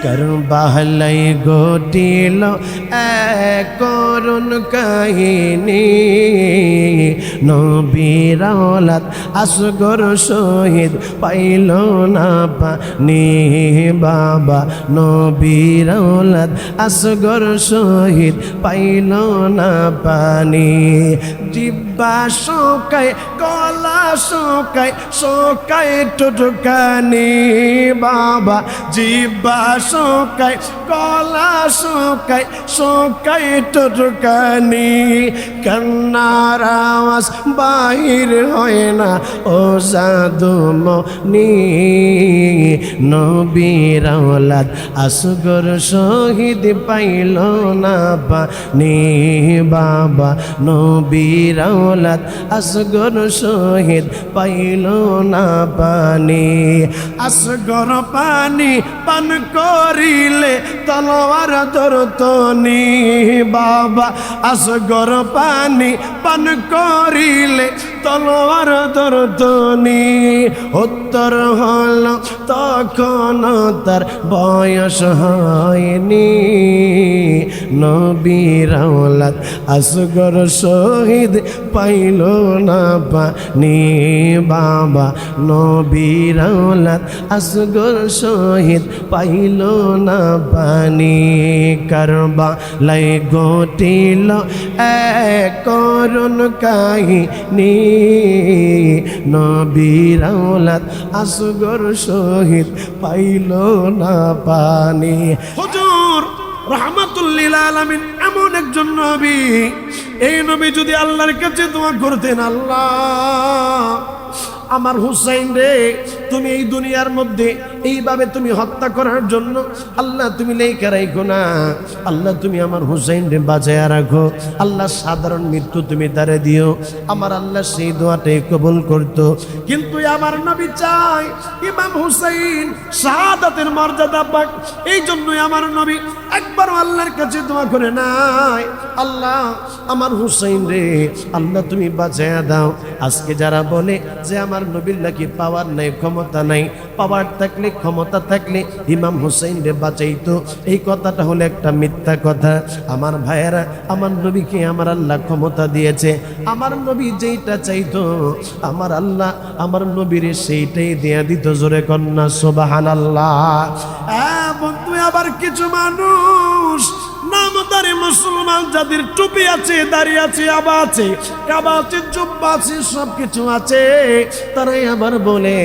কারবালাই ঘটিল এক করুণ কাহিনী নবীর আওলাদ আসগর শহীদ পাইল না পানি বাবা নবীর আওলাদ আসগর শহীদ পাইল না পানি জিব্বা শোকায় গলা শোকায় শোকায় টুটকানি বাবা জিব্বা শোকায় গলা শোকায় শোকায় টুটকানি কান্নার আওয়াজ বাহির হয় না ও জাদুমনি নবীর আওলাদ আসগর শহীদ পাইল না পানি বাবা নবীর আওলাদ আসগর শহীদ পাইল না পানি আসগর পানি পান করিলে তলোয়ার ধরতনি বাবা আসগর পানি পান করিলে তলোয়ার ধরতনি উত্তর হল তখন তার বয়স হয়নি নবীর আওলাদ আসগর শহীদ পাইল না পানি বাবা নবীর আওলাদ আসগর শহীদ পাইল না পানি কারবালাই ঘটিল এক করুণ কাহিনী নবীর আওলাদ আসগর শহীদ পাইল না পানি হুজুর রাহমাতুল লিল আলামিন এমন একজন নবী এই নবী যদি আল্লাহর কাছে দোয়া করতেন আল্লাহ আমার হুসাইন রে তুমি এই দুনিয়ার মধ্যে এইভাবে তুমি হত্যা করার জন্য আল্লাহ তুমি লেখা রাখো না আল্লাহ তুমি আমার হুসাইন রে বাঁচায়া রাখো আল্লাহ সাধারণ মৃত্যু তুমি তারে দিও আমার আল্লাহ সেই দোয়াটাই কবুল করতো কিন্তু আমার নবী চাই ইমাম হুসাইন শাহাদাতের মর্যাদা পাক এই জন্যই আমার নবী একবার আল্লাহর কাছে দোয়া করে নাই আল্লাহ আমার হুসাইন রে আল্লাহ তুমি বাঁচায়া দাও আজকে যারা বলে যে আমার নবীর নাকি পাওয়ার নাই ক্ষমতা নাই পাওয়ার থাকলে ক্ষমতা থাকলে ইমাম হুসাইন রে বাঁচাইতো এই কথাটা হলো একটা মিথ্যা কথা আমার ভাইয়েরা আমার নবীকে আমার আল্লাহ ক্ষমতা দিয়েছে আমার নবী যেইটা চাইতো আমার আল্লাহ আমার নবীর সেইটাই দেয়া দিত জোরে কন্যা সুবহানাল্লাহ বন্ধু আবার কিছু মানুষ নামধারী মুসলমান যাদের টুপি আছে দাড়ি আছে আবা আছে কাবা আছে জুব্বা আছে সবকিছু আছে তারাই আবার বলে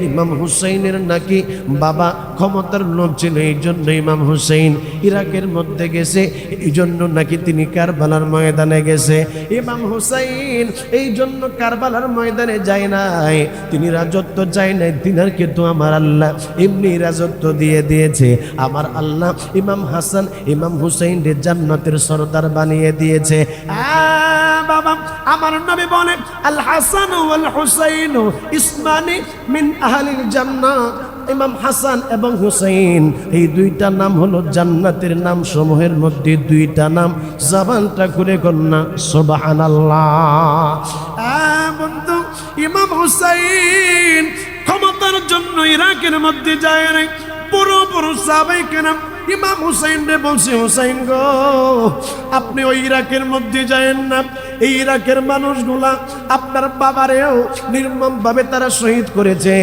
ইমাম হুসাইনের নাকি বাবা ক্ষমতার লোভ ছিল এই জন্য ইমাম হুসাইন ইরাকের মধ্যে গেছে এই জন্য নাকি তিনি কারবালার ময়দানে গেছে ইমাম হুসাইন এই জন্য কারবালার ময়দানে যায় নাই তিনি রাজত্ব চায় নাই তিনার কিন্তু আমার আল্লাহ এমনি রাজত্ব দিয়ে দিয়েছে আমার আল্লাহ ইমাম হাসান ইমাম হুসাইন জান্নাতের সরদার বানিয়ে দিয়েছে বাবা আমার নবী বলে আল হাসান ওয়াল হুসাইন ইসমানি মিন আহলিল জান্নাহ ইমাম হাসান এবং হুসাইন এই দুইটা নাম হলো জান্নাতের নাম সমূহের মধ্যে দুইটা নাম জবানটা খুলে কন্যা সুবহানাল্লাহ বন্ধু ইমাম হুসাইন ক্ষমতার জন্য ইরাকের মধ্যে যায় নাই পুরো পুরো সাহাবায়ে কেরাম ইমাম হুসাইন রে বলছে হুসাইন গো আপনি ওই ইরাকের মধ্যে যায়েন না এই ইরাকের মানুষগুলা আপনার বাবারেও নির্মমভাবে তারা শহীদ করেছে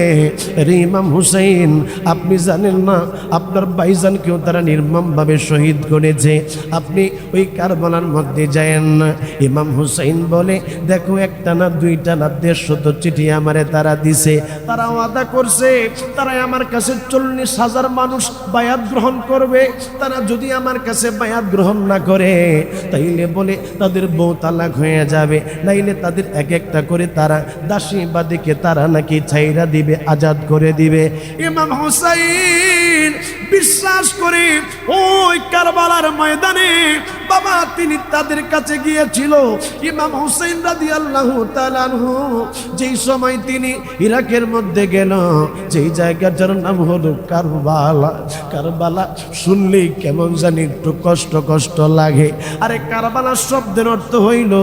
রে ইমাম হুসাইন আপনি জানেন না আপনার ভাইজানকেও তারা নির্মমভাবে শহীদ করেছে আপনি ওই কারবালার মধ্যে যায়েন না ইমাম হুসাইন বলে দেখো একটা না দুইটা না 150 চিঠি আমারে তারা দিছে তারা ওয়াদা করছে তারা আমার কাছে 40,000 মানুষ বায়াত গ্রহণ করবে তারা যদি আমার কাছে বায়াত গ্রহণ না করে তাইলে বলে তাদের বউ তালাক হয়ে যাবে নাইলে তাদের এক একটা করে তারা দাসী বাদীকে তারা নাকি ছাইরা দিবে আজাদ করে দিবে ইমাম হুসাইন বিশ্বাস করে ওই কারবালার ময়দানে বাবা তিনি তাদের কাছে গিয়েছিল। ইমাম হুসাইন রাদিয়াল্লাহু তাআলা আনহু যেই সময় তিনি ইরাকের মধ্যে গেল, যেই জায়গাটার নাম হলো কারবালা। কারবালা শুনলেই কেমন জানি একটু কষ্ট কষ্ট লাগে। আরে কারবালা শব্দের অর্থ হইল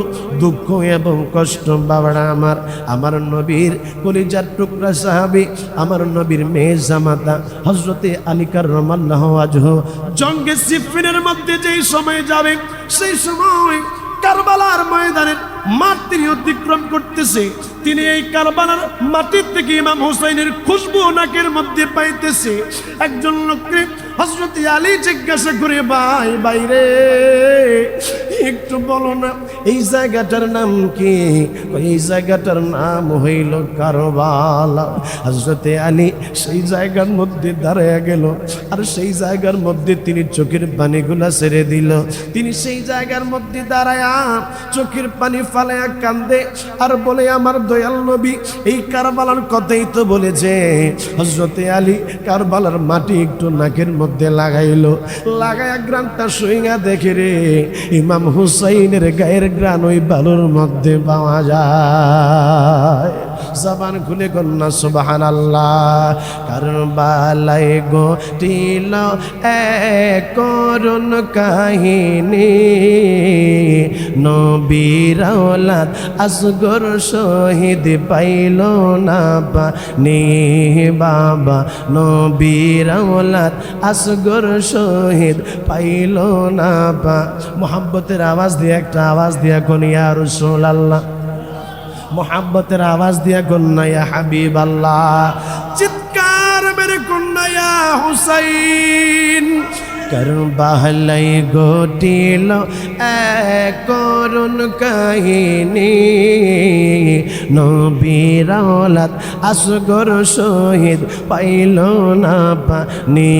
দুঃখ এবং কষ্ট। বাবারা আমার, আমার নবীর কলিজার টুকরা সাহাবী, আমার নবীর মেয়ে জামাতা হযরতে আলী কাররামাল্লাহু ওয়াজহু জঙ্গে সিফফিনের মধ্যে যেই সময় যাবে, সেই সময় কারবালার ময়দানের মাঠ তিনি অতিক্রম করতেছে। তিনি এই কারবালার মাটির থেকে ইমাম হুসাইনের খুশবু নাকের মধ্যে পাইতেছে। একজন লোককে হযরত আলী জিজ্ঞাসা করে, ভাই বাইরে একটু বলো না এই জায়গাটার নাম কি? এই জায়গাটার নাম হইল কারবালা। হযরত আলী সেই জায়গার মধ্যে দাঁড়ায় গেল, আর সেই জায়গার মধ্যে তিনি চোখের পানিগুলা ছেড়ে দিল। তিনি সেই জায়গার মধ্যে দাঁড়ায়া চোখের পানি ফালায়া কান্দে আর বলে, আমার দয়াল নবী এই কারবালার কথাই তো বলেছে। হযরতে আলী কারবালার মাটি একটু নাকের মধ্যে লাগাইলো, লাগায়া গ্রানটা শুইঙা দেখে রে ইমাম হুসাইনের গায়ের গ্রান ওই বালুর মধ্যে পাওয়া যায়। জবান খুলে কন্যা সুবহানাল্লাহ। কারবালায় ঘটিল এক করুণ কাহিনী, নবীর আওলাদ আসগর শহীদ পাইল না পানি। বাবা নবীর আওলাদ আসগর শহীদ পাইল না পা। মোহাব্বতের আওয়াজ দিয়ে একটা আওয়াজ দিয়া কোন ইয়া রাসূলুল্লাহ, মোহাব্বতের আওয়াজ দিয়া কন্যা ইয়া হাবিবাল্লাহ, চিৎকার মেরে কন্যা ইয়া হুসাইন। কারবালায় ঘটিল এক করুণ কাহিনী, নবীর আওলাদ আসগর শহীদ পাইল না পানি।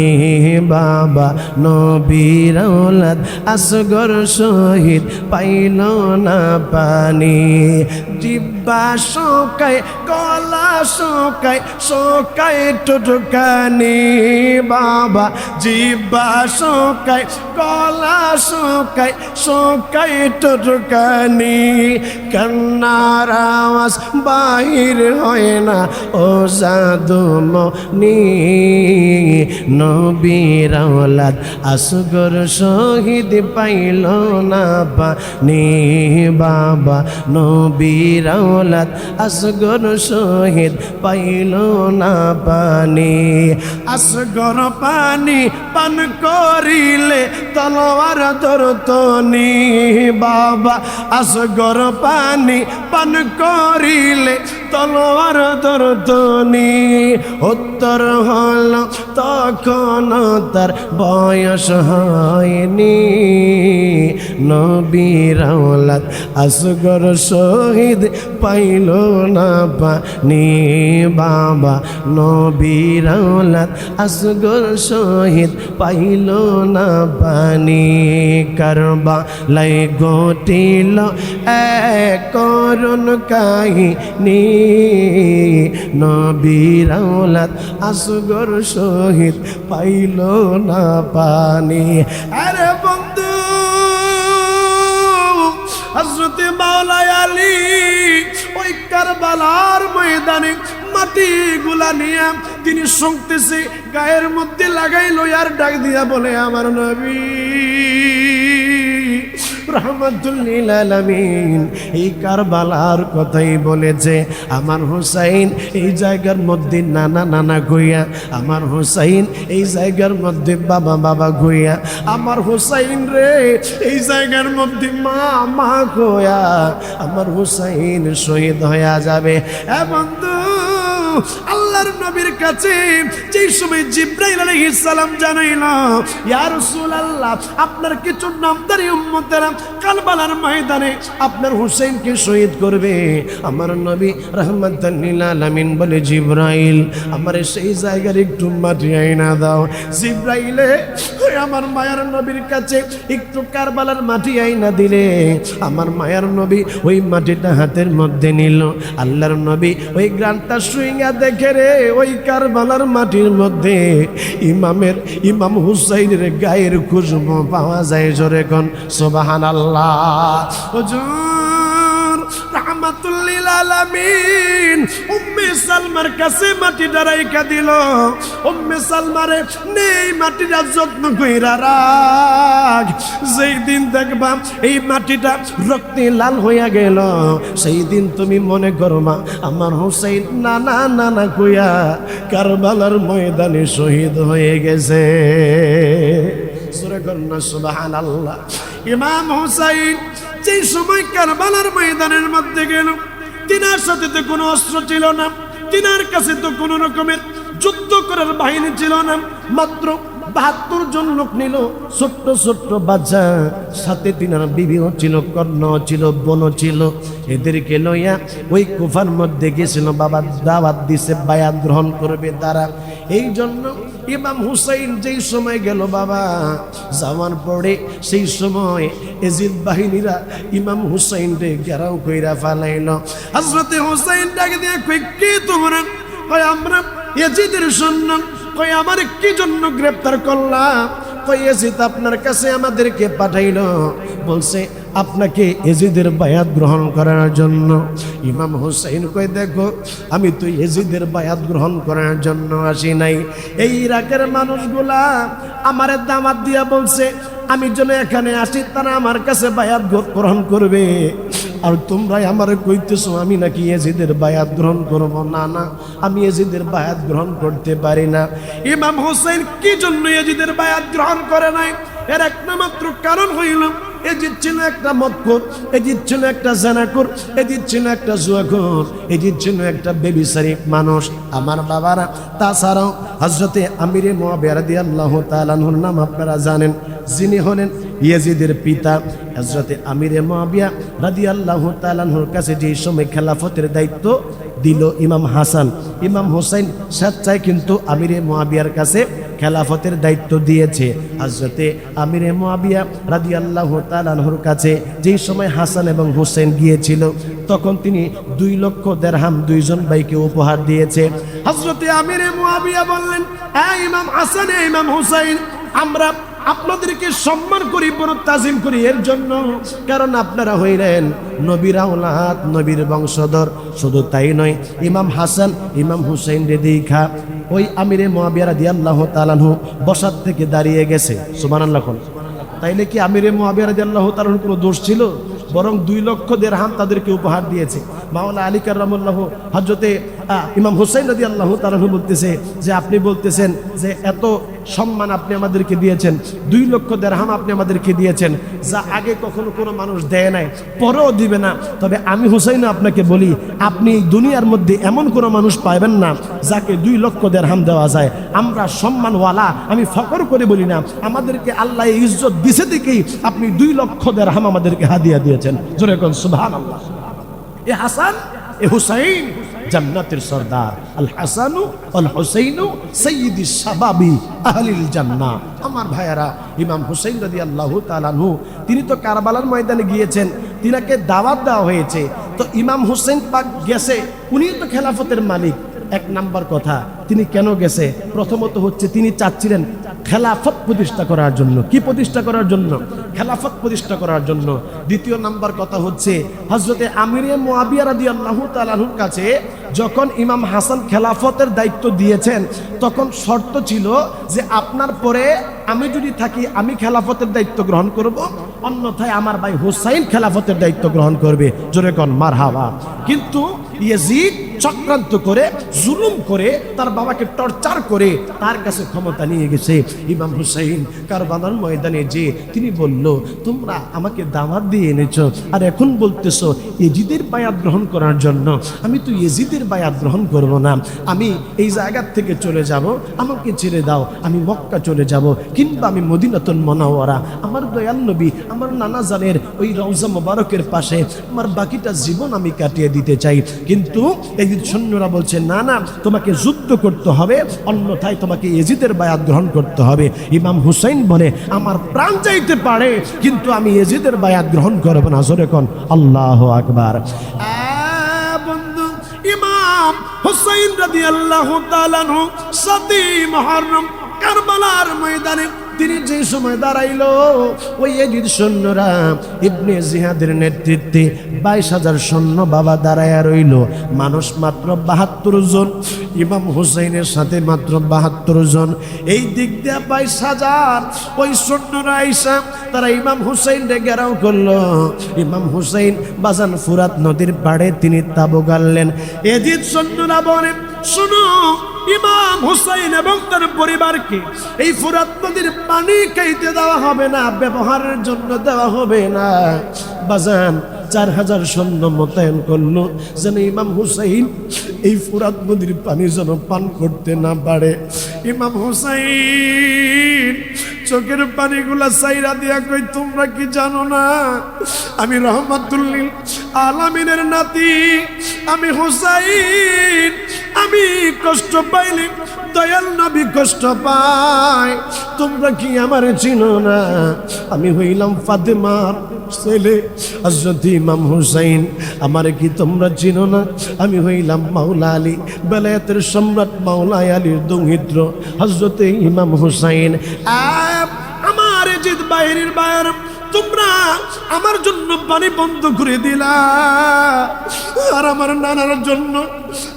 বাবা নবীর আওলাদ আসগর শহীদ পাইল না পানি। জিব্বা শোকায় গলা শোকায় শোকায় টুটুকানি। বাবা জিব্বা শোকায় গলা শোকায় শোকায় টুটুকানি। কান্নার আওয়াজ বাহির হয় না ও জাদুমণি, নবীর আওলাদ আসগর শহীদ পাইল না পানি। বাবা নবীর আওলাদ আসগর শহীদ পাইল না পানি। আসগর পানি পান করিলে তলোয়ার ধরতনি। বাবা আসগর পানি পান করিলে তলোয়ার ধরতনি। উত্তর হল তখন তার বয়স হয়নি, নবীর আওলাদ আসগর শহীদ পাইল না পানি। বাবা নবীর আওলাদ আসগর শহীদ পাইল না পানি। কারবালায় ঘটিল এক করুণ কাহিনী, নবীর আওলাদ আসগর শহীদ পাইল না পানি। আরে বন্ধু, হযরতে মাওলা আলী ওই কারবালার ময়দানে মাটি গুলা নিয়ে তিনি শুনতেছে, গায়ের মধ্যে লাগাইলো আর ডাক দিয়া বলে, আমার নবী রাহমাতুল লিল আলামিন এই কারবালার কথাই বলেছে। আমার হুসাইন এই জায়গার মধ্যে নানা নানা কইয়া, আমার হুসাইন এই জায়গার মধ্যে বাবা বাবা কইয়া, আমার হুসাইন রে এই জায়গার মধ্যে মা মা কইয়া আমার হুসাইন শহীদ হয়ে যাবে। এ বন্ধু, আল্লাহর নবীর কাছে যেই সময় জিবরাইল আলাইহিস সালাম জানাইলো, ইয়া রাসূলুল্লাহ আপনার কিছু নামদারি উম্মতেরা কারবালার ময়দানে আপনার হুসাইনকে শহীদ করবে। আমার নবী রাহমাতুল লিল আলামিন বলে, জিবরাইল আমার সেই জায়গার একটু মাটি আইনা দাও। জিবরাইলে আমার মায়ার নবীর কাছে একটু কারবালার মাটি আইনা দিলে আমার মায়ার নবী ওই মাটিটা হাতের মধ্যে নিল। আল্লাহর নবী ওই গ্রানটা শুইং তাকাইয়া দেখে রে ওই কারবালার মাটির মধ্যে ইমাম হুসাইনের গায়ের খুশবু পাওয়া যায়। জোরে কোন সুবহানাল্লাহ। হুজুর রাহমাতুল লিল আলামিন উম্মে সালমার কাছে মাটিটা রাইখা দিল। উম্মে সালমারে নেই মাটিটা যত্ন কইরা রাখ, যেই দিন দেখবা এই মাটিটা রক্তে লাল হইয়া গেল, সেই দিন তুমি মনে করবা আমার হুসাইন নানা নানা কইয়া কারবালার ময়দানে শহীদ হয়ে গেছে। সূরা কন্যা সুবহানাল্লাহ। ইমাম হুসাইন যেই সময় কারবালার ময়দানের মধ্যে গেল, তিনার সাথে তো কোনো অস্ত্র ছিল না, তিনার কাছে তো কোনো রকমের যুদ্ধ করার বাহিনী ছিল না, মাত্র ৭২ জন লোক নিল, ছোট্ট ছোট্ট বাচ্চা, সাথে তিনার বিবিও ছিল, কর্ণ ছিল, বোনও ছিল। এদেরকে লইয়া ওই কুফার মধ্যে গেছিল, বাবা দাওয়াত দিছে বায়াত গ্রহণ করবে তারা। এই জন্য ইমাম হুসাইন যেই সময় গেল বাবা যাওয়ার পরে, সেই সময় এজিদ বাহিনীরা ইমাম হুসাইনকে ঘেরাও কইরা ফালাইল। হযরতে হুসাইন ডাকে দিয়ে কই, কি তোমরা? কই আমরা এজিদের সৈন্য। কই আমার কি জন্য গ্রেফতার করলাম? কই এজিদ আপনার কাছে আমাদেরকে পাঠাইলো, বলছে আপনাকে এজিদের বায়াত গ্রহণ করার জন্য। ইমাম হুসাইন কই, দেখো আমি তো এজিদের বায়াত গ্রহণ করার জন্য আসি নাই। এই ইরাকের মানুষগুলা আমারে দাওয়াত দিয়া বলছে আমি যেন এখানে আসি, তারা আমার কাছে বায়াত গ্রহণ করবে। আর তোমরাই আমারে কইতেছো আমি নাকি এজিদের বায়াত গ্রহণ করব? না না, আমি এজিদের বায়াত গ্রহণ করতে পারি না। ইমাম হুসাইন কি জন্য এজিদের বায়াত গ্রহণ করে নাই? এর একটা মাত্র কারণ হইল, এজিদ ছিল একটা মদখোর, এজিদ ছিল একটা জানাখোর, এজিদ ছিল একটা জুয়াখোর, এজিদ ছিল একটা বেবিচারী মানুষ। আমার বাবারা, তাছাড়াও হযরতে আমিরে মুআবিয়া রাদিয়াল্লাহু তাআলা আনহুর নাম আপনারা জানেন, যিনি হলেন ইয়াজিদের পিতা। হযরতে আমিরে মুআবিয়া রাদিয়াল্লাহু তাআলা আনহুর কাছে যে সময় খেলাফতের দায়িত্ব দিল ইমাম হাসান, ইমাম হুসাইন স্বেচ্ছায় কিন্তু আমিরে মুআবিয়ার কাছে খেলাফতের দায়িত্ব দিয়েছে। হযরতে আমিরে মুআবিয়া রাদিয়াল্লাহু তাআলা আনহুর কাছে যেই সময় হাসান এবং হুসাইন গিয়েছিল, তখন তিনি 2 লক্ষ দিরহাম দুইজন ভাইকে উপহার দিয়েছে। হযরতে আমিরে মুআবিয়া বললেন, ইমাম হাসান, ইমাম হুসাইন, আমরা আপনাদেরকে সম্মান করি, বড় তাজিম করি এর জন্য, কারণ আপনারা হইলেন নবীর আওলাদ, নবীর বংশধর। শুধু তাই নয়, ইমাম হাসান ইমাম হুসাইন রে দেখা ওই আমিরে মুআবিয়া রাদিয়াল্লাহু তাআলা আনহু বসার থেকে দাঁড়িয়ে গেছে। সুবহানাল্লাহ। তাইলে কি আমিরে মুআবিয়া রাদিয়াল্লাহু তাআলা আনহুর কোনো দোষ ছিল? বরং 2 লক্ষ দিরহাম তাদেরকে উপহার দিয়েছে। মাওলা আলী কাররামাল্লাহু হযরতে ইমাম হুসাইন রাদিয়াল্লাহু তাআলা বলতেছে যে আপনি বলতেছেন যে এত সম্মান আপনি আমাদেরকে দিয়েছেন, 2 লক্ষ দিরহাম আপনি আমাদেরকে দিয়েছেন, যা আগে কখনো কোনো মানুষ দেয় নাই, পরেও দিবে না। তবে আমি হুসাইন আপনাকে বলি, আপনি দুনিয়ার মধ্যে এমন কোনো মানুষ পাইবেন না যাকে 2 লক্ষ দিরহাম দেওয়া যায়। আমরা সম্মানওয়ালা, আমি ফখর করে বলি না, আমাদেরকে আল্লাহ ইজ্জত দিছে দেখেই আপনি 2 লক্ষ দিরহাম আমাদেরকে হাদিয়া দিয়েছেন। জোরে কোন সুবহানাল্লাহ। এ হাসান, এ হুসাইন জান্নাতের সরদার। আল হাসানু আল হুসাইনু সাইয়্যিদুশ শাবাবি আহলিল জান্নাহ। আমার ভাইয়েরা, ইমাম হুসাইন রাদিয়াল্লাহু তাআলা আনহু তিনি তো কারবালার ময়দানে গিয়েছেন, তিনাকে দাওয়াত দেওয়া হয়েছে। তো ইমাম হুসাইন পাক গেছে, উনি তো খেলাফতের মালিক। 1 নাম্বার কথা, তিনি কেন গেছে? প্রথমত হচ্ছে তিনি চাচ্ছিলেন খেলাফত প্রতিষ্ঠা করার জন্য। কি প্রতিষ্ঠা করার জন্য? খেলাফত প্রতিষ্ঠা করার জন্য। দ্বিতীয় নাম্বার কথা হচ্ছে, হযরতে আমিরে মুআবিয়া রাদিয়াল্লাহু তাআলা আনহুর কাছে যখন ইমাম হাসান খেলাফতের দায়িত্ব দিয়েছেন, তখন শর্ত ছিল যে আপনার পরে আমি যদি থাকি আমি খেলাফতের দায়িত্ব গ্রহণ করব, অন্যথায় আমার ভাই হুসাইন খেলাফতের দায়িত্ব গ্রহণ করবে। জোরে কোন মারহাবা। কিন্তু ইয়াজিদ চক্রান্ত করে, জুলুম করে, তার বাবাকে টর্চার করে তার কাছে ক্ষমতা নিয়ে গেছে। ইমাম হুসাইন কারবালার ময়দানে যে তিনি বলল, তোমরা আমাকে দাওয়াত দিয়ে এনেছো, আর এখন বলতেছো ইয়াজিদের বায়াত গ্রহণ করার জন্য। আমি তো ইয়াজিদের বায়াত গ্রহণ করব না, আমি এই জায়গা থেকে চলে যাব, আমাকে ছেড়ে দাও, আমি মক্কা চলে যাব, কিংবা আমি মদিনাতুল মুনাওয়ারা, আমার দয়াল নবী, আমার নানা জানের ওই রওজা মোবারকের পাশে আমার বাকিটা জীবন আমি কাটিয়ে দিতে চাই। কিন্তু এই সৈন্যরা বলছে, না না, তোমাকে যুদ্ধ করতে হবে, অন্যথায় তোমাকে ইয়াজিদের বায়াত গ্রহণ করতে হবে। ইমাম হুসাইন বলে, আমার প্রাণ চাইতে পারে, কিন্তু আমি ইয়াজিদের বায়াত গ্রহণ করব না। জোরে কোন আল্লাহু আকবার। বন্ধু, ইমাম ইমাম হুসাইন রাদিয়াল্লাহু তাআলা আনহু 7ই মুহররম কারবালার ময়দানে তিনি যে সময় দাঁড়াইলো, ওই ইয়াজিদ সৈন্যরা ইবনে জিহাদের নেতৃত্বে 22,000 সৈন্য বাবা দাঁড়ায়া রইল। মানুষ মাত্র 72 জন, ইমাম হুসাইনের সাথে মাত্র 72 জন। এই দিক দিয়ে 22,000 ওই সৈন্যরা আইসা তারা ইমাম হুসাইনকে ঘেরাও করলো। ইমাম হুসাইন বাজান ফুরাত নদীর পাড়ে তিনি তাবু গাড়লেন। ইয়াজিদ সৈন্যরা বলেন, শুনো, ইমাম হুসাইন এবং তার পরিবারকে এই ফুরাত নদীর পানি খাইতে দেওয়া হবে না, ব্যবহারের জন্য দেওয়া হবে না। বাজান 4,000 সৈন্য মোতায়েন করলো যেন ইমাম হুসাইন এই ফুরাত নদীর পানি যেন পান করতে না পারে। ইমাম হুসাইন চোখের পানিগুলা সাইরা দিয়া কই, তোমরা কি জানো না আমি রহমাতুল লিল আলামিনের নাতি, আমি হুসাইন, আমি কষ্ট পাইলে দয়াল নবী কষ্ট পায়। তোমরা কি আমার চিনো না? আমি হইলাম ফাতেমার ছেলে হযরত ইমাম হুসাইন। আমারে কি তোমরা চিনো না? আমি হইলাম মাওলা আলী, বেলায়েতের সম্রাট মাওলা আলীর দৌহিত্র হযরত ইমাম হুসাইন। আমার জিদ বাইরের বাইর, তোমরা আমার জন্য পানি বন্ধ করে দিলা, আর আমার নানার জন্য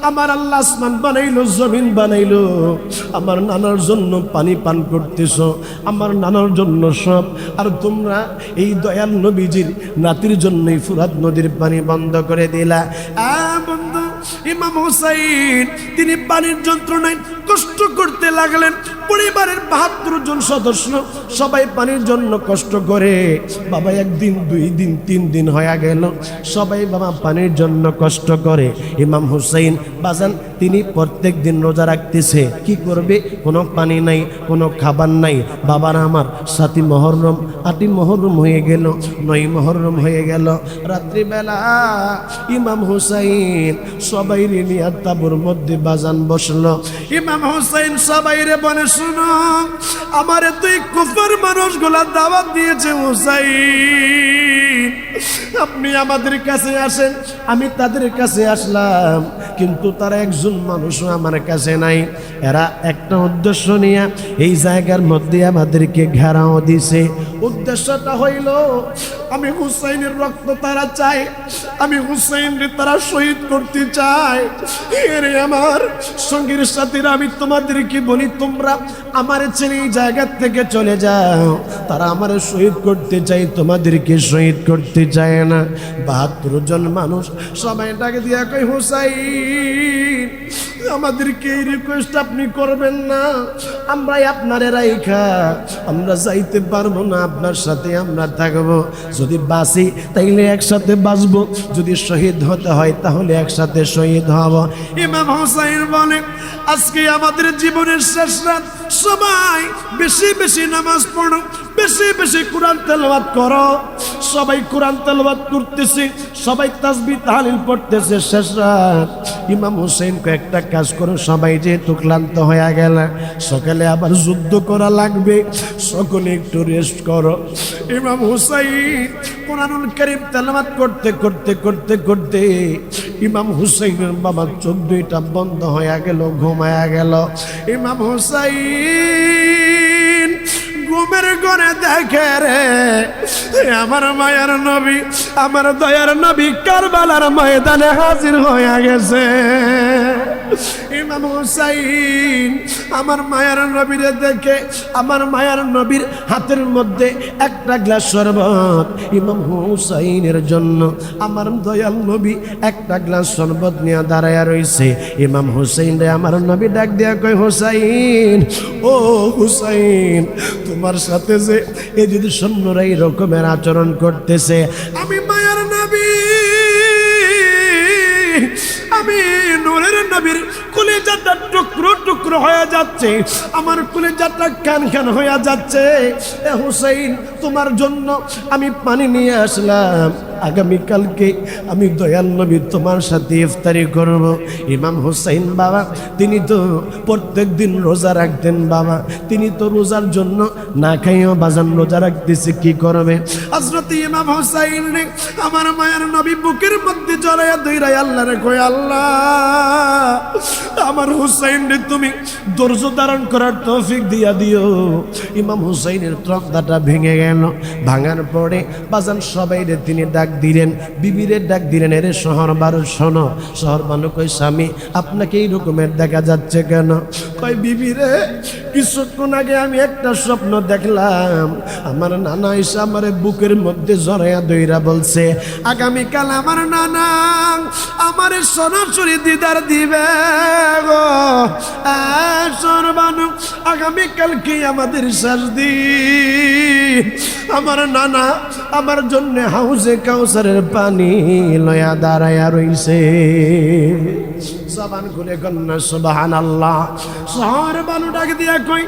আমার আল্লাহ আসমান বানাইলো, জমিন বানাইলো, আমার নানার জন্য পানি পান করতেছ, আমার নানার জন্য সব, আর তোমরা এই দয়াল নবীজির নাতির জন্যই ফুরাত নদীর পানি বন্ধ করে দিলা। বন্ধু, ইমাম হুসাইন তিনি পানির যন্ত্রণায় কষ্ট করতে লাগলেন। পরিবারের 72 জন সদস্য সবাই পানির জন্য কষ্ট করে। বাবা 1 দিন 2 দিন 3 দিন হয়ে গেল, সবাই বাবা পানির জন্য কষ্ট করে। ইমাম হুসাইন বাজান তিনি প্রত্যেক দিন রোজা রাখতেছে, কি করবে? কোনো পানি নাই, কোনো খাবার নাই। বাবার আমার 7ই মুহররম 8ই মুহররম হয়ে গেল, 9ই মুহররম হয়ে গেল। রাত্রিবেলা ইমাম হুসাইন সবাই নিয়ে তাঁবুর মধ্যে বাজান বসলো। ইমাম হুসাইন সবাইরে বলে, শুনো, আমারে তুই কুফর মানুষগুলা দাওয়াত দিয়েছে হুসাইন, আপনি আমাদের কাছে আসেন। আমি তাদের কাছে আসলাম, কিন্তু তারা একজন মানুষও আমার কাছে নাই। এরা একটা উদ্দেশ্য নিয়ে এই জায়গার মধ্যে আমাদেরকে ঘেরাও দিছে। উদ্দেশ্যটা হইল, আমি হুসাইনের রক্ত তারা চাই, আমি হুসাইনকে তারা শহীদ করতে চাই। এরে আমার সঙ্গীর সাথীরা, আমি তোমাদেরকে বলি, তোমরা আমার ছেলে এই জায়গা থেকে চলে যাও। তারা আমার শহীদ করতে চাই, তোমাদেরকে শহীদ করতে চায় না। 72 জন মানুষ সবাই ডাকে দিয়া কই, হুসাইন আমাদেরকে এই রিকোয়েস্ট আপনি করবেন না, আমরাই আপনারে রাইখা আমরা যাইতে পারবো না, আপনার সাথে আমরা থাকবো। যদি বাঁচি তাইলে একসাথে বাঁচবো, যদি শহীদ হতে হয় তাহলে একসাথে শহীদ হব। ইমাম হুসাইন বলে, আজকে আমাদের জীবনের শেষ রাত, সবাই বেশি বেশি নামাজ পড়ো, বেশি বেশি কোরআন তেলাওয়াত করো। সবাই কোরআন তেলাওয়াত করতেছে, সবাই তাসবিহ তাহলিল পড়তেছে। শেষ রাত, ইমাম হুসাইন কয়েকটা কাজ করো, সবাই যেহেতু ক্লান্ত হয়ে গেল, সকালে আবার যুদ্ধ করা লাগবে, সকলে একটু রেস্ট করো। ইমাম হুসাইন কোরআনুল কারীম তেলাওয়াত করতে করতে করতে করতে ইমাম হুসাইনের বাবা চোখ দুইটা বন্ধ হয়ে গেল, ঘুমায়া গেল। ইমাম হুসাইন ঘুমের ঘরে দেখে রে, আমার মায়ের নবী, আমার দয়ার নবী কারবালার ময়দানে হাজির হয়ে গেছে। ইমাম হুসাইন আমার মায়ের নবীরে দেখে, আমার মায়ের নবীর হাতের মধ্যে একটা গ্লাস শরবত, ইমাম হুসাইনের জন্য আমার দয়াল নবী একটা গ্লাস শরবত নিয়ে দাঁড়ায়া রইছে। ইমাম হুসাইন রে আমার নবী ডাক দিয়া কয়, হুসাইন, ও হুসাইন, তোমার সাথে যে এই যদি সৈন্যরা এই রকমের আচরণ করতেছে, আমি মায়ের নবী, আমি নূরের নবীর কলিজাটা টুকরো টুকরো হয়ে যাচ্ছে, আমার কলিজাটা খান খান হয়ে যাচ্ছে। এ হুসাইন, তোমার জন্য আমি পানি নিয়ে আসলাম, আগামীকালকে আমি দয়াল নবী তোমার সাথে ইফতারি করব। ইমাম হুসাইন বাবা তিনি তো প্রত্যেক দিন রোজা রাখতেন বাবা, তিনি তো রোজার জন্য না খাইও বাজান রোজা রাখতেছে, কি করবে? হযরত ইমাম হুসাইন রে আমার মায়ের নবী বুকের মধ্যে জড়াইয়া ধইরাই আল্লাহ রে কয়, আল্লাহ আমার হুসাইন রে তুমি ধৈর্য ধারণ করার তৌফিক দিয়া দিও। ইমাম হুসাইনের ত্রন্দাটা ভেঙে গেল, ভাঙার পরে বাজান সবাই রে তিনি ডাক দিলেন, বিবিরে ডাক দিলেন, এরে শহর বানু শোনো। শহর বানু কই স্বামী আপনাকে এই রকমের দেখা যাচ্ছে কেন? কই বিবিরে কিছুক্ষণ আগে আমি একটা স্বপ্ন দেখলাম, আমার নানা এসে আমার বুকের মধ্যে জড়াইয়া দইরা বলছে আগামীকাল আমার নানা আমার সরাসরি দিদার দিবে গো। সরবানু আগামীকাল কি আমাদের শেষ দিন, আমার নানা আমার জন্য হাউজে কাউসারের পানি লয়া দাঁড়াইয়া রইছে। জবান খুলে কন্যা সুবহানাল্লাহ। শহর বানু ডাক দিয়া কই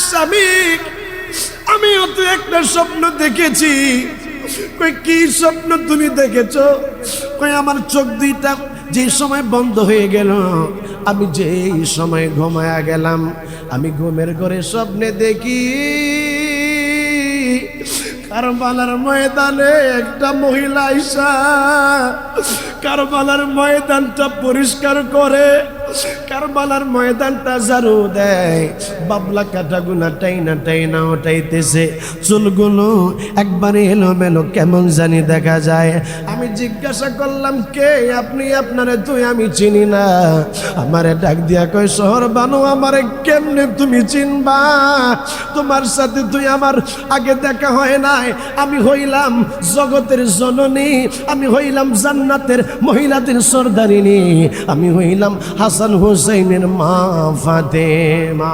স্বামী আমিও তো একটা স্বপ্ন দেখেছি। কই কি স্বপ্ন তুমি দেখেছো? কই আমার চোখ দুইটা যে সময় বন্ধ হয়ে গেল, আমি যেই সময় ঘুমায়া গেলাম, আমি ঘুমের ঘরে স্বপ্নে দেখি কারবালার ময়দানে একটা মহিলা আইসা কারবালার ময়দানটা পরিষ্কার করে, কারবালার ময়দানটা ঝাড়ু দেয়, বাবলা কাটাগুনা টাইনা টাইনা ওঠাইতেছে, চুলগুলো একবারে এলোমেলো কেমন জানি দেখা যায়। আমি জিজ্ঞাসা করলাম কে আপনি? আপনারে তুই আমি চিনি না। আমারে ডাক দিয়া কয় শহর বানু আমারে কেমনে তুমি চিনবা? তোমার সাথে তুই আমার আগে দেখা হয় নাই। আমি হইলাম জগতের জননী, আমি হইলাম জান্নাতের মহিলাদের সর্দারিনী, আমি হইলাম হাসান হুসাইনের মা ফাতেমা।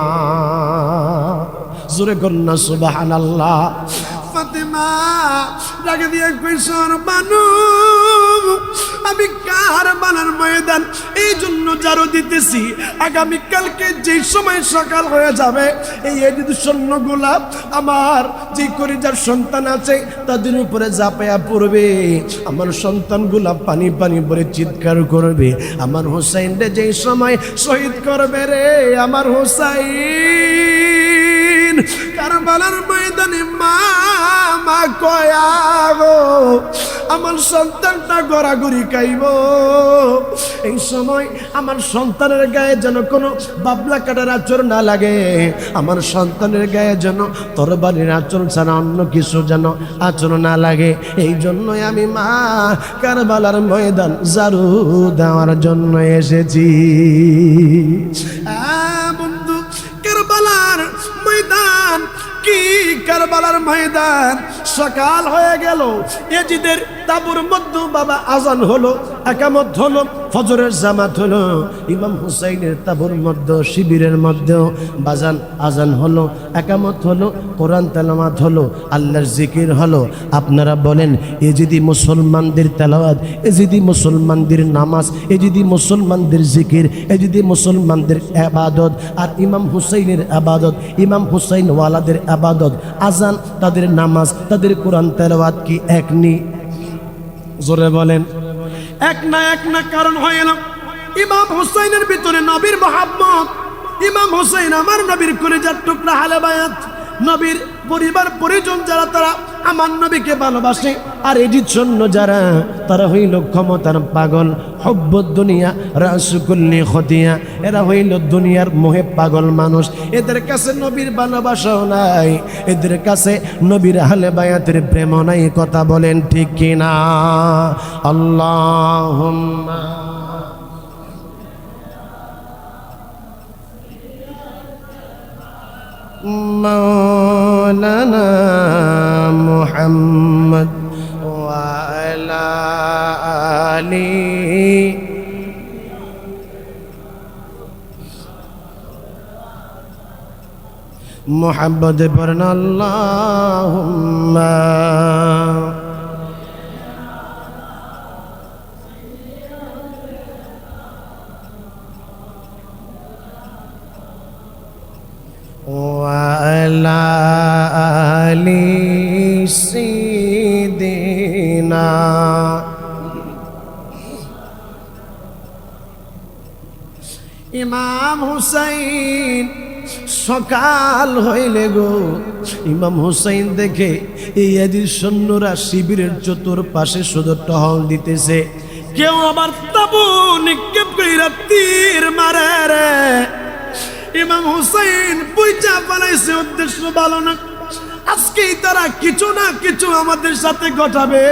জোরে কন্যা সুবহানাল্লাহ। ফাতেমা ডাকে দিয়ে কইসর বানু আমি কারবালার ময়দান এই জন্য ঝাড়ু দিতেছি, আগামীকালকে যে সময় সকাল হয়ে যাবে এই এদিকে সৈন্যগুলা আমার যে কলিজার সন্তান আছে তাদের উপরে ঝাঁপাইয়া পড়বে, আমার সন্তানগুলা পানি পানি ভরে চিৎকার করবে, আমার হুসাইন রে যেই সময় শহীদ করবে রে আমার হুসাইন কারবালার ময়দানে মা মা কয়া গো আমার সন্তানটা গড়াগড়ি খাইব। এই সময় আমার সন্তানের গায়ে যেন কোনো বাবলা কাটার আচর না লাগে, আমার সন্তানের গায়ে যেন তরবারির আচর ছাড়া অন্য কিছু যেন আচর না লাগে। এই জন্যই আমি মা কারবালার ময়দান ঝাড়ু দেওয়ার জন্য এসেছি। বন্ধু কারবালার ময়দান কি, কারবালার ময়দান সকাল হয়ে গেল, এজিদের তাবুর মধ্যে বাবা আজান হলো, একামত হলো, ফজরের জামাত হলো, ইমাম হুসাইনের তাবুর মধ্যে শিবিরের মধ্যেও বাজান আজান হলো, একামত হলো, কোরআন তেলাওয়াত হলো, আল্লাহর জিকির হলো। আপনারা বলেন এ যদি মুসলমানদের তেলাওয়াত, এ যদি মুসলমানদের নামাজ, এ যদি মুসলমানদের জিকির, এ যদি মুসলমানদের আবাদত, আর ইমাম হুসাইনের আবাদত, ইমাম হুসাইন ওয়ালাদের আবাদত, আজান তাদের নামাজ তাদের কোরআন তেলাওয়াত কি এক নি? জোরে বলেন এক না। এক না, কারণ হইল ইমাম হুসাইনের ভিতরে নবীর মহব্বত। ইমাম হুসাইন আমার নবীর কলিজার টুকরা, হালে বায়াত, নবীর পরিবার পরিজন যারা তারা আমার নবীকে ভালোবাসে। আর এজিদ সৈন্য যারা তারা হইল ক্ষমতার পাগল, হব্বত দুনিয়া রাসুকুল্লি খতিয়া, এরা হইল দুনিয়ার মোহে পাগল মানুষ। এদের কাছে নবীর ভালোবাসাও নাই, এদের কাছে নবীর আহলে বায়াতের প্রেম নাই। কথা বলেন ঠিক কিনা? আল্লাহুম্মা মাওলানা মুহাম্মদ ওয়া আলা আলি মুহাম্মদ পড়েন আল্লাহুম্মা। وعلى آل سيدنا ইমাম হুসাইন সকাল হইলে গো ইমাম হুসাইন দেখে এই ইয়াজিদ সৈন্যরা শিবিরের চতুর্পাশে শুধু টহল দিতেছে, কেউ আবার তাবু নিক্ষেপ কইরা তীর মারে রে। ইমাম হুসাইন বুঝা পালাইছে উদ্দেশ্য ভালো না, আজকেই তারা কিছু না কিছু আমাদের সাথে ঘটাবে।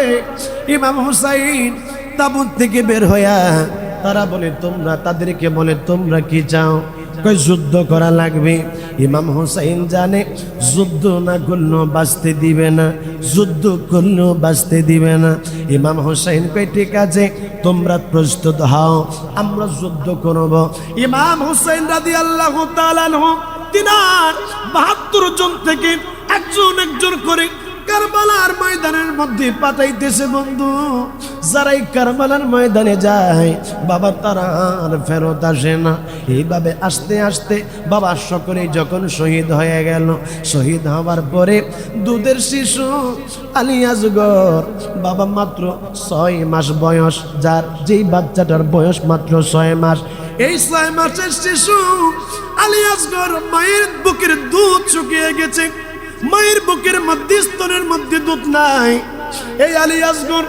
ইমাম হুসাইন তাবুত থেকে বের হইয়া তারা বলে তোমরা, তাদেরকে বলে তোমরা কি চাও? কই যুদ্ধ করা লাগবে। ইমাম হুসাইন জানে যুদ্ধ না করলেও বাঁচতে দিবে না, যুদ্ধ করলেও বাঁচতে দিবে না। ইমাম হুসাইন কই ঠিক আছে তোমরা প্রস্তুত হও, আমরা যুদ্ধ করব। ইমাম হুসাইন রাদিয়াল্লাহু তাআলা আনহু তিনার ৭২ জন থেকে একজন একজন করে কারবালার ময়দানের মধ্যে পাঠাইতেছে। বন্ধু, যারাই কারবালার ময়দানে যায় বাবা তারা আর ফেরত আসে না। এইভাবে আস্তে আস্তে বাবা সকলেই যখন শহীদ হয়ে গেল, শহীদ হওয়ার পরে দুধের শিশু আলী আসগর বাবা মাত্র ৬ মাস বয়স, যার যেই বাচ্চাটার বয়স মাত্র ৬ মাস, এই ৬ মাসের শিশু আলী আসগর মায়ের বুকের দুধ শুকিয়ে গেছে, মায়ের বুকের মধ্যে স্তনের মধ্যে দুধ নাই। এই আলী আসগর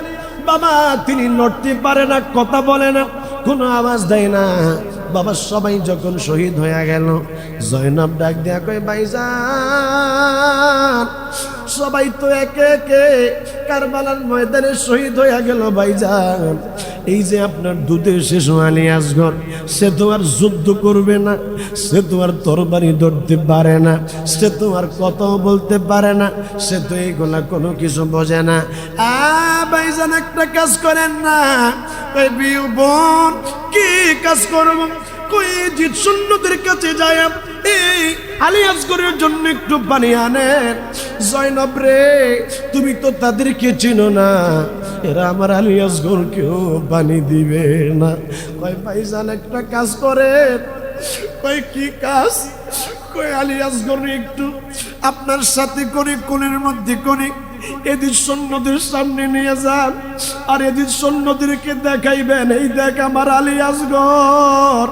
বাবা তিনি লড়তে পারে না, কথা বলে না, কোনো আওয়াজ দেয় না। বাবা সবাই যখন শহীদ হয়ে গেল, জয়নব ডাক দেয়া কয় ভাইজান সবাই তো একে একে কারবালার ময়দানে শহীদ হয়ে গেল ভাইজান, এই যে আপনার দুধের শিশু আলী আসগর সে তো আর যুদ্ধ করবে না, সে তো আর তরবারি ধরতে পারে না, সে তো আর কথা বলতে পারে না, সে তো এইগুলা কোনো কিছু বোঝে না। ভাইজান একটা কাজ করেন না। কই বিউ বোন কি কাজ করব? কই জিত শূন্যদের কাছে যায় এই আলী আসগরের জন্য একটু পানি আনেন। জয়নব রে তুমি তো তাদেরকে চিনো না, এরা আমার আলী আসগরকেও পানি দিবে না। কই ভাইজান একটা কাজ করেন। কই কি কাজ? কই আলী আসগর একটু আপনার সাথে করে কোলের মধ্যে করে এদিন সৈন্যদের সামনে নিয়ে যান, আর এদিন সৈন্যদেরকে দেখাইবেন এই দেখ আমার আলী আসগর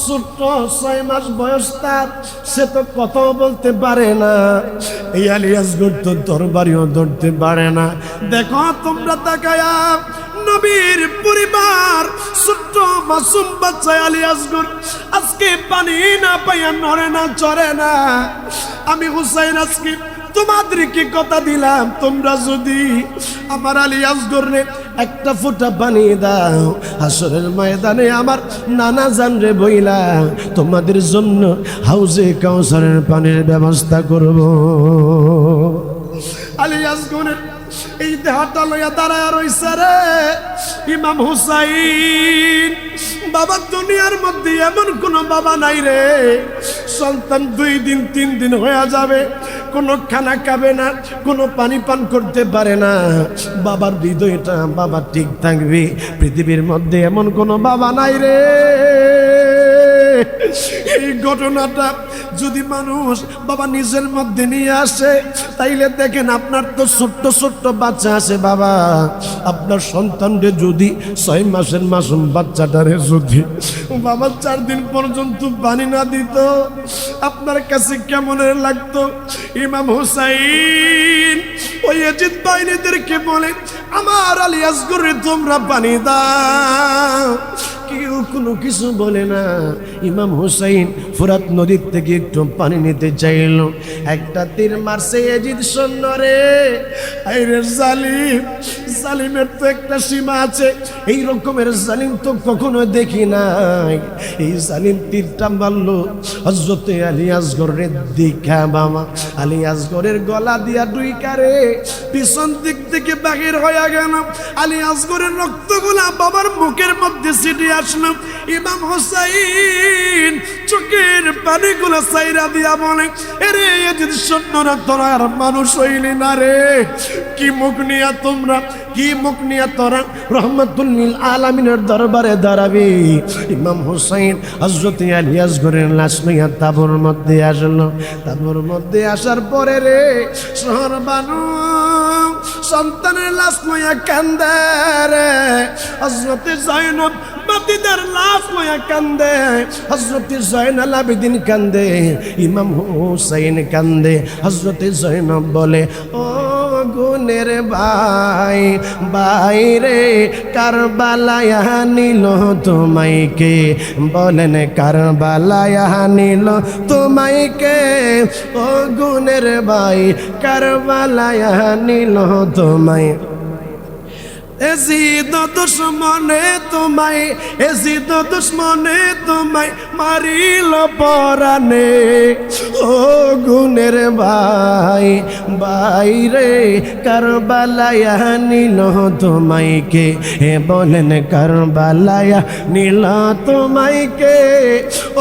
ছোট্ট ৬ মাস বয়স তার, সে তো কথাও বলতে পারে না, এই আলী আসগর তো তরবারিও ধরতে পারে না। দেখো তোমরা তাকায়া নবীর পরিবার ছোট্ট মাসুম বাচ্চা আলী আসগর আজকে পানি না পাইয়া নড়ে না চড়ে না। আমি হুসাইন আজকে তোমাদেরকে কথা দিলাম, তোমরা যদি আমার আলী আসগরে একটা ফোঁটা পানি দাও, হাসরের ময়দানে আমার নানা জান রে বইলা তোমাদের জন্য হাউজে কাউসারের পানির ব্যবস্থা করব। আলী আসগরের এই দেহটা লইয়া দাঁড়ায় রইছে রে ইমাম হুসাইন। বাবা দুনিয়ার মধ্যে এমন কোন বাবা নাই রে, সন্তান 2 দিন 3 দিন হয়ে যাবে, কোনো খানা খাবে না, কোনো পানি পান করতে পারে না, বাবার হৃদয়টা বাবা ঠিক থাকবে। পৃথিবীর মধ্যে এমন কোনো বাবা নাই রে। এই ঘটনাটা যদি মানুষ বাবা নিজের মধ্যে নিয়ে আসে, তাইলে দেখেন আপনার তো ছোট্ট ছোট্ট বাচ্চা আছে বাবা, আপনার সন্তানরে যদি 6 মাসের মাসুম বাচ্চাটারে যদি বাবা 4 দিন পর্যন্ত পানি না দিত, আপনার কাছে কেমন লাগতো? ইমাম হুসাইন ওই ইয়াজিদ বাহিনীদেরকে বলে আমার আলী আসগরে তোমরা পানি দাও, কেউ কোনো কিছু বলে না। ইমাম হুসাইন ফুরাত নদীর থেকে একটু পানি নিতে চাইল, একটা তীর মারছে ইয়াজিদ সৈন্য রে। আইরে জালিম, জালিমের তো একটা সীমা আছে, এই রকমের জালিম তো কখনো দেখি নাই। এই জালিম তীরটা মারলো হযরত আলী আসগরের দিকে, বাবা আলী আসগরের গলা দিয়া ডুইকারে পিছন দিক থেকে বাহির হয়ে গেল। আলী আসগরের রক্তগুলা বাবার মুখের মধ্যে ছিটিয়ে আসলো। ইমাম হুসাইন চোখে চোখের পানিগুলো সাইরা দিয়া বলে, এরে ইয়াজিদ সৈন্যরা তোরা আর মানুষ হইলি না রে, কি মুখ নিয়া তোমরা, কি মুখ নিয়া তোরা রহমাতুল লিল আলামিনের দরবারে দাঁড়াবি? ইমাম হুসাইন হযরত আলী আসগরের লাশ নিয়ে তাঁবুর মধ্যে আসলো। তাঁবুর মধ্যে আসার পরে রে শহর বানু সন্তানের লাশ লইয়া কান্দে রে। হযরত জয়নব বাতিদার লাশ লইয়া কান্দে, হযরত জয়নাল আবেদিন কান্দে, ইমাম হুসাইন কান্দে। হযরত জয়নব বলে, ও গুনের ভাই, বাইরে কারবালায় নিল তোমাইকে, বলেন কারবালায় নিল তোমাইকে, ও গুনের ভাই কারবালায় নিল তোমায়। এজিদ দুশ্মনে তোমায়, এজিদ দুশ্মনে তোমায় মারিল পরানে, ও গুনের ভাই, বাইরে কারবালায় নিল তোমাইকে, হে বলেন কারবালায় নিল তোমাইকে,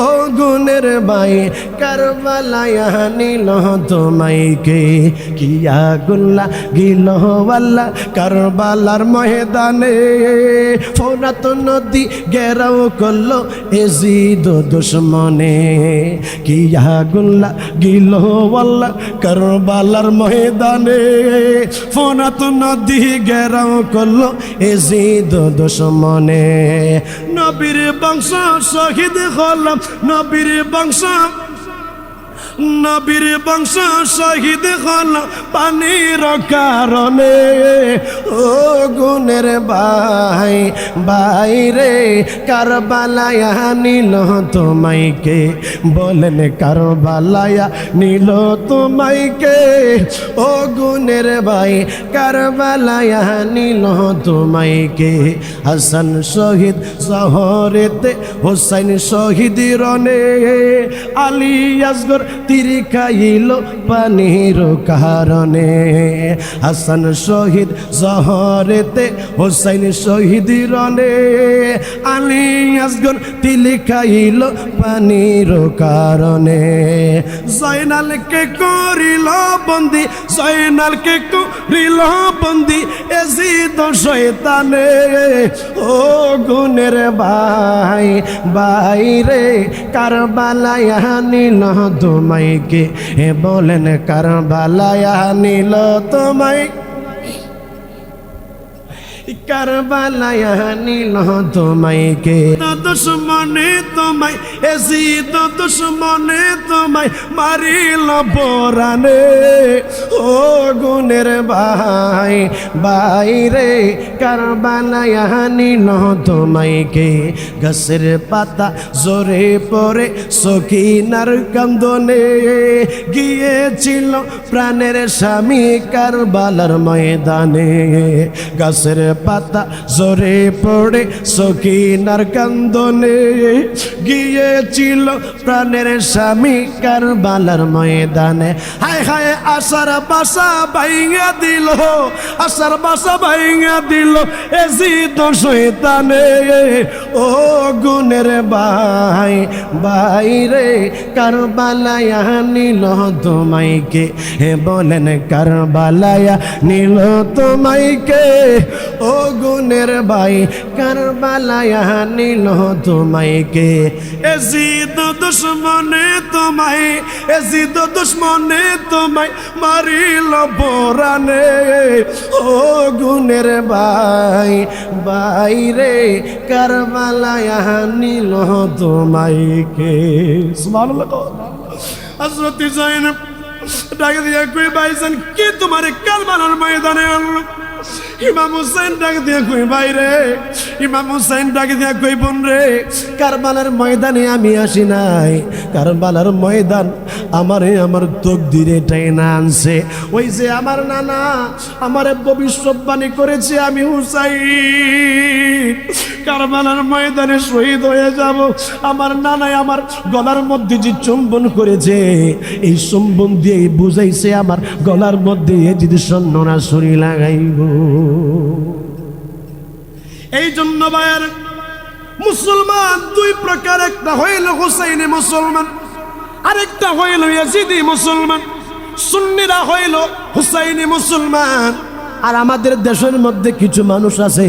ও গুনের ভাই কারবালায় নিল তোমাইকে। কিয়া গুল্লা গিল ওয়াল্লা কারবালার ময়দানে, ফোরাত নদী ঘেরাও করলো এজিদ দুশ্মনে। কিয়া গুল্লা গিল ওয়াল্লা কারবালার ময়দানে, ফোরাত নদী ঘেরাও করলো এজিদ দুশ্মনে। নবীর বংশ শহীদ হলাম, নবীর বংশ, নবীর বংশ শহীদ হল পানির কারণে, ও গুনের ভাই, বাইরে কারবালায় নিল তোমাইকে, বলেন কারবালায় নিল তোমাইকে, ও গুনের ভাই কারবালায় নিল তোমাইকে। হাসান শহীদ শহরেতে, হোসাইন শহীদ রনে, আলী আসগর তীর খাইল পানির কারণে। হাসান শহীদ জহরেতে, হোসাইন শহীদ রনে, আলী আসগর তীর খাইল পানির কারণে। জয়নালকে করিল বন্দি, জয়নালকে করিল বন্দি এজিদ শয়তানে, ও গুনের ভাই, বাইরে কারবালায় নিল তোমাইকে, হে বলেন কারবালায় নিল তোমায়, কারবালায় নিল তোমাইকে। দুশ্মনে তোমায়, এজিদ দুশ্মনে তোমায় মারিল পরানে, ও গুনের ভাই, বাইরে কারবালায় নিল তোমাইকে। গাছের পাতা জোরে পড়ে সখিনার কান্দনে, গিয়েছিল প্রাণের স্বামী কারবালার ময়দানে। গাছের পাতা জোরে পড়ে সখিনার কান্দনে, গিয়েছিল প্রাণের স্বামী কারবালার ময়দানে। হায় হায় আশার বাসা ভাইঙা দিল, আশার বাসা ভাইঙা দিল এজিদ শয়তানে, ও গুনের ভাই, বাইরে কারবালায় নিল তোমাইকে, হে বলেন কারবালায় নিল তোমাইকে, ও গুনের ভাই কারবালায় নিল তোমাইকে। এজিদ দুশ্মনে তোমায়, এজিদ দুশ্মনে তোমায় মারিল পরানে, ও গুনের ভাই, বাইরে কারবালায় নিল তোমাইকে। সুবহানাল্লাহ। হযরত জয়নব ডাক দিয়া কই, ভাইজান কি তোমারে কারবালার ময়দানে আনলো? ইমাম হুসাইন ডাক দিয়া কই, ভাই রে, ইমাম হুসাইন ডাক দিয়া কই, বোন রে, কারবালার ময়দানে আমি আসি নাই, কারবালার ময়দান আমারে আমার তকদিরে টাইনা আনছে। ওই যে আমার নানা আমারে ভবিষ্যৎবাণী করেছে আমি হুসাইন কারবালার ময়দানে শহীদ হয়ে যাব। আমার নানাই আমার গলার মধ্যে যে চুম্বন করেছে, এই চুম্বন দিয়ে বুঝাইছে আমার গলার মধ্যে যদি সন্ন্যরা ছুরি লাগাইব। এই জন্য ভাইয়ার মুসলমান দুই প্রকার, একটা হইল হুসাইনি মুসলমান, আরেকটা হইল ইয়াজিদি মুসলমান। সুন্নিরা হইল হুসাইনি মুসলমান। আর আমাদের দেশের মধ্যে কিছু মানুষ আছে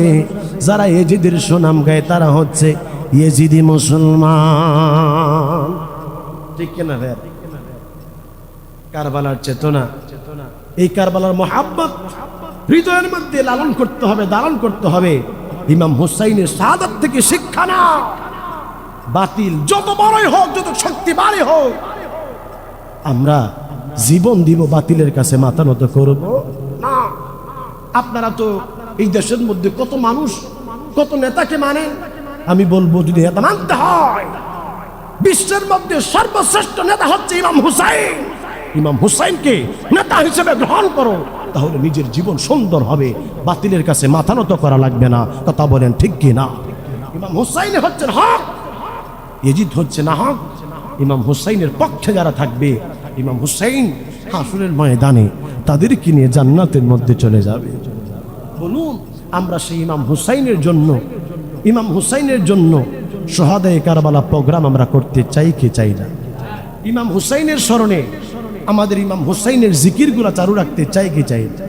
যারা ইয়াজিদের সুনাম গায়, তারা হচ্ছে ইয়াজিদি মুসলমান। ঠিক কিনা ভাই? কারবালার চেতনা, এই কারবালার মহাব্বত হৃদয়ের মধ্যে লালন করতে হবে, ধারণ করতে হবে। ইমাম হুসাইনের শাহাদাত থেকে শিক্ষা নাও। বাতিল যত বড়ই হোক, যত শক্তিশালী হোক, আমরা জীবন দিব, বাতিলের কাছে মাথা নত করব না। আপনারা তো এই দেশের মধ্যে কত মানুষ, কত নেতাকে মানেন। আমি বলবো, যদি নেতা মানতে হয়, বিশ্বের মধ্যে সর্বশ্রেষ্ঠ নেতা হচ্ছে ইমাম হুসাইন। ইমাম হুসাইনকে নেতা হিসেবে গ্রহণ করো, তাহলে নিজের জীবন সুন্দর হবে, বাতিলের কাছে মাথা নত করা লাগবে না। কথা বলেন ঠিক কি না? ইমাম হুসাইন হচ্ছেন হক, ইয়াজিদ হচ্ছে না হক। ইমাম হুসাইনের পক্ষে যারা থাকবে, ইমাম হুসাইন হাসরের ময়দানে তাদেরকে নিয়ে জান্নাতের মধ্যে চলে যাবে। বলুন, আমরা সেই ইমাম হুসাইনের জন্য, ইমাম হুসাইনের জন্য শাহাদায়ে কারবালা প্রোগ্রাম আমরা করতে চাই কি চাই না? ইমাম হুসাইনের স্মরণে আমাদের ইমাম হুসাইনের জিকিরগুলো চালু রাখতে চাই কি চাই না?